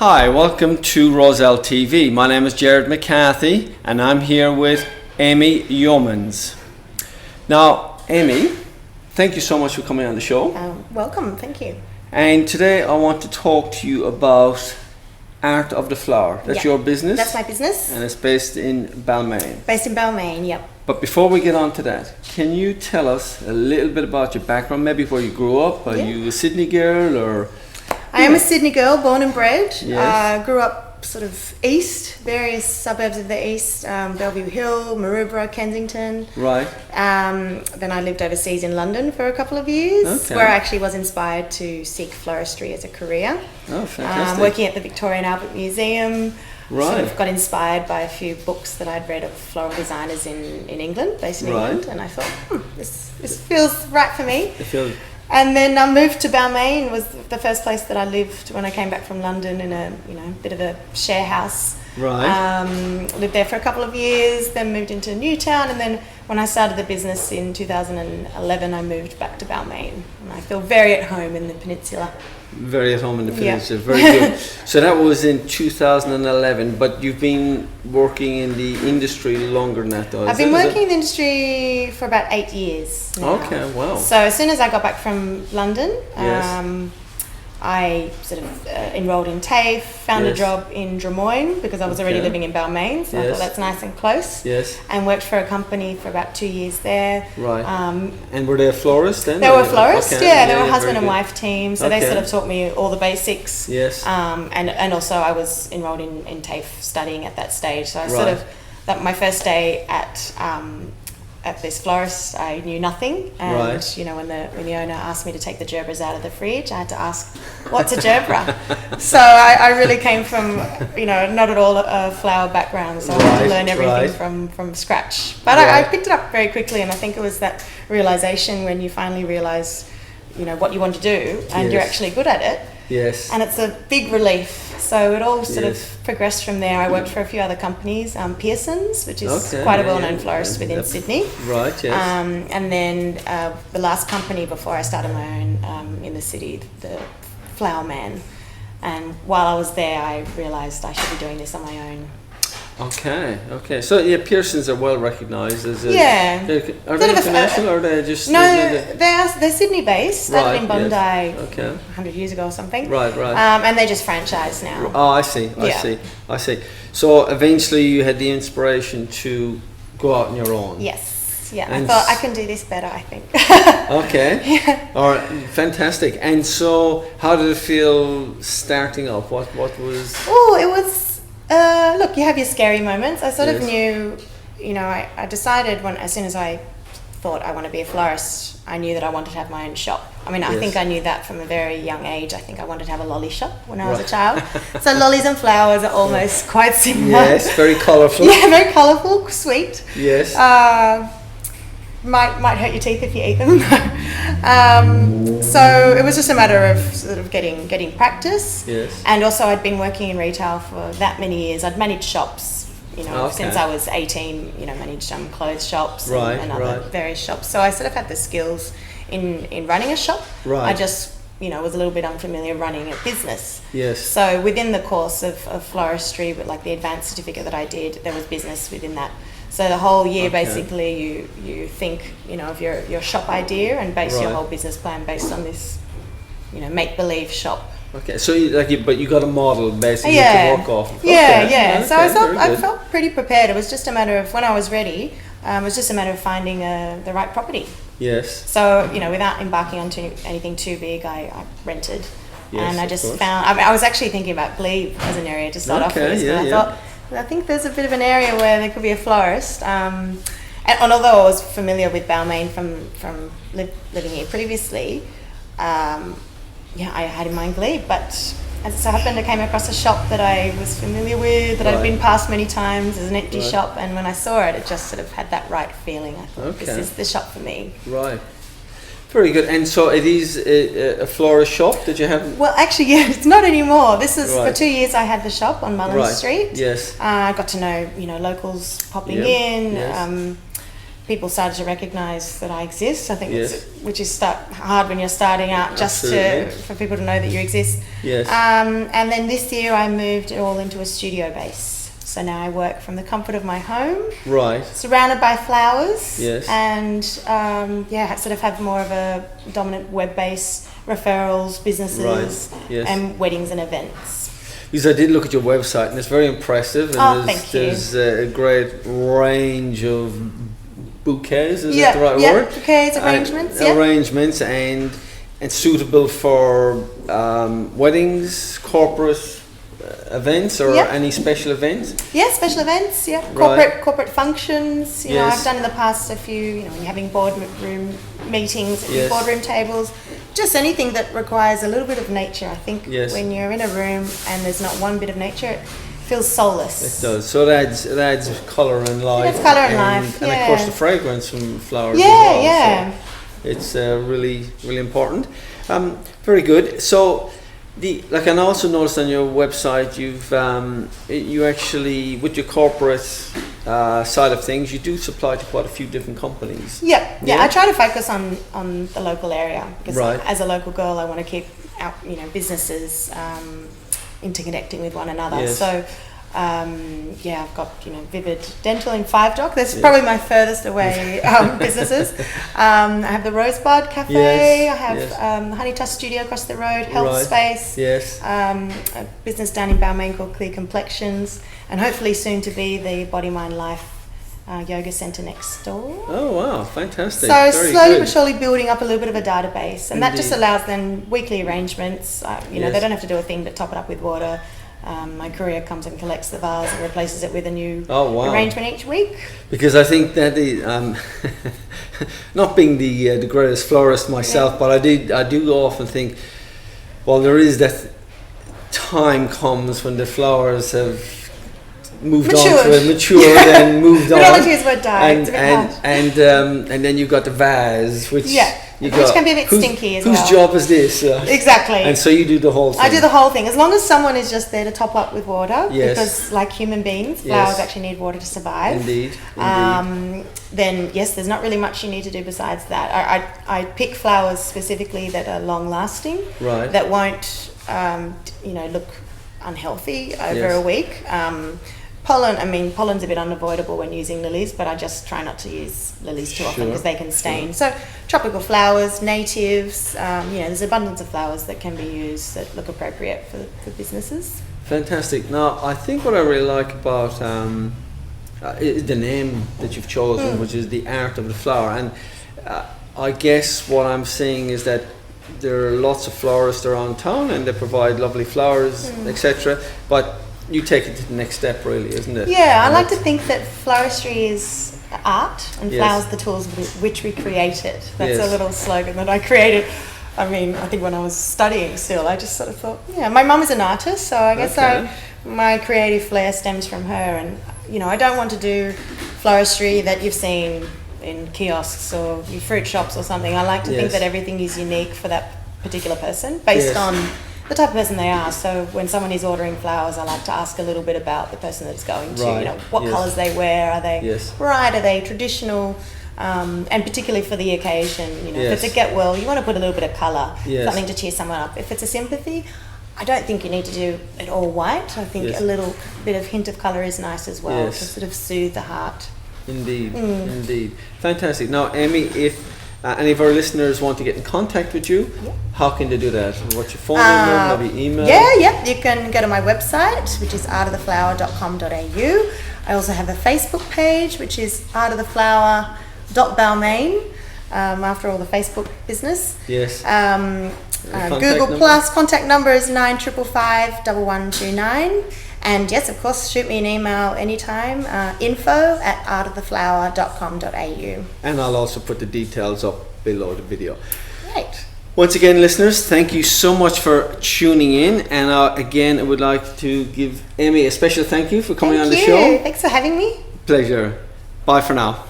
Hi, welcome to RozelleTV. My name is Jared McCarthy and I'm here with Amy Yeomans. Now, Amy, thank you so much for coming on the show. Welcome, thank you. And today I want to talk to you about Art of the Flower. That's your business? That's my business. And it's based in Balmain. Based in Balmain, yep. But before we get on to that, can you tell us a little bit about your background, maybe where you grew up? Are you a Sydney girl or... I am a Sydney girl, born and bred. Yes. Grew up sort of east, various suburbs of the east, Bellevue Hill, Maroubra, Kensington. Right. Then I lived overseas in London for a couple of years, Okay. where I actually was inspired to seek floristry as a career. Oh, fantastic. Working at the Victorian Albert Museum. Right. Sort of got inspired by a few books that I'd read of floral designers in England, based in England, and I thought, this feels right for me. And then I moved to Balmain, was the first place that I lived when I came back from London in a bit of a share house. Right. Lived there for a couple of years, then moved into Newtown, and then when I started the business in 2011, I moved back to Balmain, and I feel very at home in the peninsula. Very at home in the peninsula, very good. So that was in 2011, but you've been working in the industry longer than that though. I've been working in the industry for about 8 years now. Okay, wow. So as soon as I got back from London, Yes. I sort of enrolled in TAFE, found a job in Drummoyne because I was already living in Balmain, so I thought that's nice and close. Yes. And worked for a company for about 2 years there. Right. And were they a florist then? They were florists, Okay. they were a husband and wife team, so they sort of taught me all the basics. Yes. And also I was enrolled in TAFE studying at that stage, so I sort of, my first day at this florist, I knew nothing, and when the owner asked me to take the gerbras out of the fridge, I had to ask, "What's a gerbera?" So I really came from not at all a flower background, so I had to learn everything from scratch. But I picked it up very quickly, and I think it was that realization when you finally realize what you want to do and you're actually good at it. Yes. And it's a big relief. So it all sort of progressed from there. I worked for a few other companies, Pearson's, which is quite a well-known florist within Sydney. Right, yes. And then the last company before I started my own in the city, the Flower Man. And while I was there, I realised I should be doing this on my own. Okay. So Pearson's are well recognised as are they international or are they just... No, they're Sydney based, started in Bondi 100 years ago or something. Right. And they just franchise now. Oh, I see. So eventually you had the inspiration to go out on your own. Yes. Yeah, I thought I can do this better, I think. Okay. All right, fantastic. And so how did it feel starting off? What was... Oh, it was... look, you have your scary moments. I sort of knew, I decided as soon as I thought I want to be a florist, I knew that I wanted to have my own shop. I mean, I think I knew that from a very young age. I think I wanted to have a lolly shop when I was a child. So lollies and flowers are almost quite similar. Yes, very colourful. Yeah, very colourful, sweet. Yes. Might hurt your teeth if you eat them. So it was just a matter of sort of getting practice. Yes. And also I'd been working in retail for that many years. I'd managed shops, since I was 18, managed clothes shops and other various shops. So I sort of had the skills in running a shop. Right. I just, was a little bit unfamiliar running a business. Yes. So within the course of floristry, but like the advanced certificate that I did, there was business within that. So the whole year, basically, you think, of your shop idea and base your whole business plan based on this, make-believe shop. Okay, so but you got a model basically to work off. Yeah. So I felt pretty prepared. It was just a matter of when I was ready. It was just a matter of finding the right property. Yes. So without embarking on anything too big, I rented, and I just found. I was actually thinking about Glebe as an area to start off with, but I thought. I think there's a bit of an area where there could be a florist. And although I was familiar with Balmain from living here previously, I had in mind Glebe. But as it so happened, I came across a shop that I was familiar with, that I'd been past many times as an empty shop. And when I saw it, it just sort of had that right feeling. I thought, this is the shop for me. Right. Very good. And so it is a florist shop that you have? Well, actually, it's not anymore. This is for 2 years I had the shop on Mullen Street. Yes. I got to know, locals popping in. Yes. people started to recognise that I exist. I think which is hard when you're starting out, just for people to know that you exist. Yes. And then this year I moved it all into a studio base. So now I work from the comfort of my home, right, surrounded by flowers, yes, and sort of have more of a dominant web base, referrals, businesses, right, yes, and weddings and events. Because I did look at your website and it's very impressive, and there's a great range of bouquets, is that the right word? Bouquets, arrangements, arrangements, and suitable for weddings, corporate events, or any special events? Yeah, special events, corporate functions. You know, I've done in the past a few, you know, when you're having boardroom meetings, boardroom tables, just anything that requires a little bit of nature. I think when you're in a room and there's not one bit of nature, it feels soulless. It does. So it adds colour and life. It's colour and life, and of course the fragrance from flowers as well. Yeah. So it's really, really important. Very good. So and I also noticed on your website, you actually, with your corporate side of things, you do supply to quite a few different companies. Yeah. I try to focus on the local area because as a local girl, I want to keep our businesses interconnecting with one another. Yes. So I've got Vivid Dental in 5 Dock. That's probably my furthest away businesses. I have the Rosebud Cafe. I have Honey Tuss Studio across the road. Health Space. Yes. A business down in Balmain called Clear Complexions, and hopefully soon to be the Body Mind Life yoga centre next door. Oh wow, fantastic! So slowly but surely building up a little bit of a database, and that just allows then weekly arrangements. They don't have to do a thing but top it up with water. My courier comes and collects the vase and replaces it with a new arrangement each week. Because I think that not being the greatest florist myself, but I do often think, well, there is that time comes when the flowers have matured and moved on. We don't like to use the word die. And then you've got the vase, which can be a bit stinky as well. Whose job is this? Exactly. And so you do the whole thing. I do the whole thing. As long as someone is just there to top up with water, because like human beings, flowers actually need water to survive. Indeed. Then there's not really much you need to do besides that. I pick flowers specifically that are long lasting, that won't look unhealthy over a week. Pollen's a bit unavoidable when using lilies, but I just try not to use lilies too often because they can stain. So tropical flowers, natives, there's abundance of flowers that can be used that look appropriate for businesses. Fantastic. Now, I think what I really like about is the name that you've chosen, which is the art of the flower. And I guess what I'm seeing is that there are lots of florists around town and they provide lovely flowers, etc. But you take it to the next step, really, isn't it? Yeah, I like to think that floristry is art and flowers the tools with which we create it. That's a little slogan that I created. I think when I was studying still, I just sort of thought, my mum is an artist, so I guess my creative flair stems from her. And, I don't want to do floristry that you've seen in kiosks or fruit shops or something. I like to think that everything is unique for that particular person based on the type of person they are. So when someone is ordering flowers, I like to ask a little bit about the person that's going to, what colours they wear, are they bright, are they traditional, and particularly for the occasion, if it's a get well, you want to put a little bit of colour, something to cheer someone up. If it's a sympathy, I don't think you need to do it all white. I think a little bit of hint of colour is nice as well to sort of soothe the heart. Indeed. Fantastic. Now, Amy, if any of our listeners want to get in contact with you, how can they do that? What's your phone number, maybe email? You can go to my website, which is artoftheflower.com.au. I also have a Facebook page, which is artoftheflower.balmain, after all the Facebook business. Yes. Google Plus, contact number is 9555 1129. And yes, of course, shoot me an email anytime, info@artoftheflower.com.au. And I'll also put the details up below the video. Great. Once again, listeners, thank you so much for tuning in. And again, I would like to give Amy a special thank you for coming on the show. Thanks for having me. Pleasure. Bye for now.